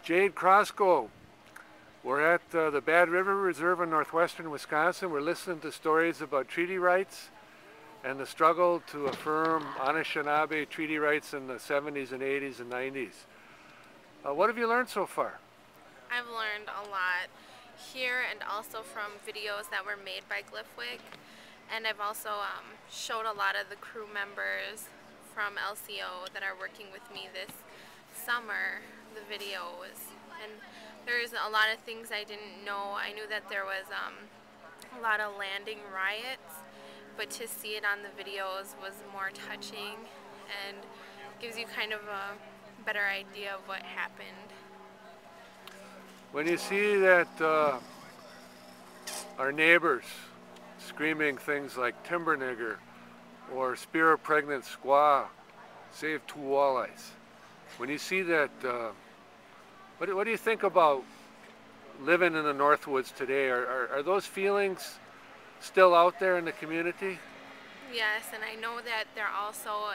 Jade Croscoe. We're at the Bad River Reserve in northwestern Wisconsin. We're listening to stories about treaty rights and the struggle to affirm Anishinaabe treaty rights in the 70s and 80s and 90s. What have you learned so far? I've learned a lot here and also from videos that were made by Glyphwig. And I've also showed a lot of the crew members from LCO that are working with me this summer the videos. And there's a lot of things I didn't know. I knew that there was a lot of landing riots, but to see it on the videos was more touching and gives you kind of a better idea of what happened. When you see that our neighbors screaming things like timber nigger or spear a pregnant squaw, save 2 walleyes, when you see that, what do you think about living in the Northwoods today? Are those feelings still out there in the community? Yes, and I know that they're also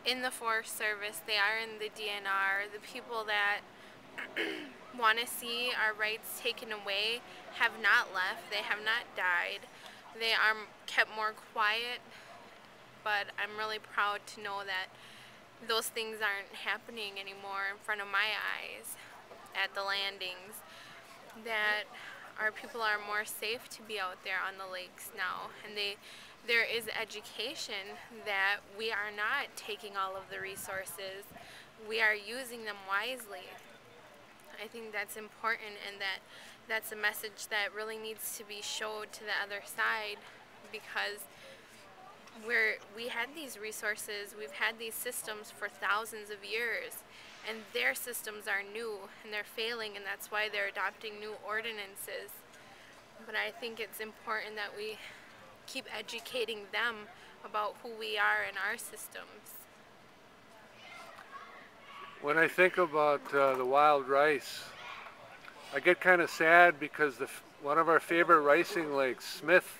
in the Forest Service, they are in the DNR. The people that want to see our rights taken away have not left, they have not died. They are kept more quiet, but I'm really proud to know that those things aren't happening anymore in front of my eyes at the landings, that our people are more safe to be out there on the lakes now, and there is education that we are not taking all of the resources, we are using them wisely. I think that's important, and that's a message that really needs to be showed to the other side, because we had these resources, we've had these systems for thousands of years, and their systems are new and they're failing, and that's why they're adopting new ordinances. But I think it's important that we keep educating them about who we are and our systems. When I think about the wild rice, I get kind of sad because one of our favorite ricing lakes, Smith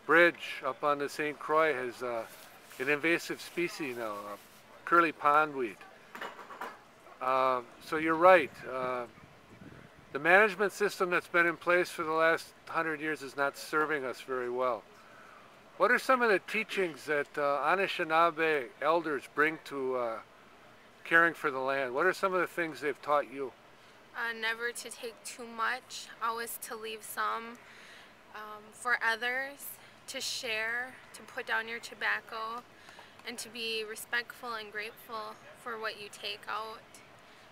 Bridge up on the St. Croix, has an invasive species now, curly pondweed. So you're right. The management system that's been in place for the last 100 years is not serving us very well. What are some of the teachings that Anishinaabe elders bring to caring for the land? What are some of the things they've taught you? Never to take too much, always to leave some for others, to share, to put down your tobacco, and to be respectful and grateful for what you take out,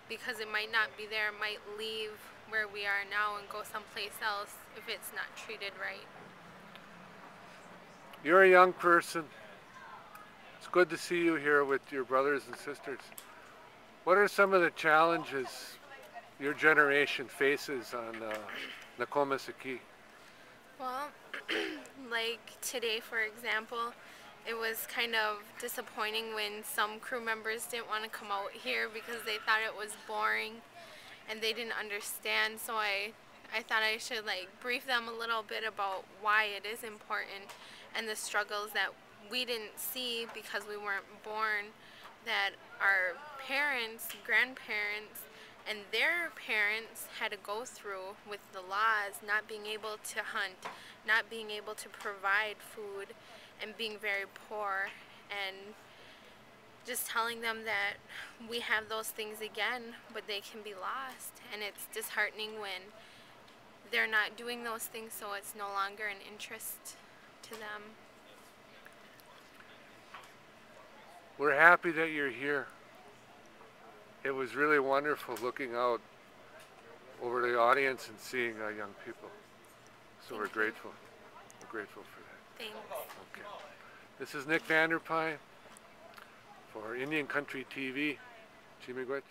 because it might not be there, it might leave where we are now and go someplace else if it's not treated right. You're a young person. It's good to see you here with your brothers and sisters. What are some of the challenges your generation faces on Nakomisaki? Well, like today, for example, it was kind of disappointing when some crew members didn't want to come out here because they thought it was boring and they didn't understand. So I thought I should brief them a little bit about why it is important and the struggles that we didn't see because we weren't born, that our parents, grandparents, and their parents had to go through with the laws, not being able to hunt, not being able to provide food, and being very poor, and just telling them that we have those things again, but they can be lost. And it's disheartening when they're not doing those things, so it's no longer an interest to them. We're happy that you're here. It was really wonderful looking out over the audience and seeing young people. So we're grateful. We're grateful for that. Thanks. Okay. This is Nick Vanderpine for Indian Country TV. Chimigwech.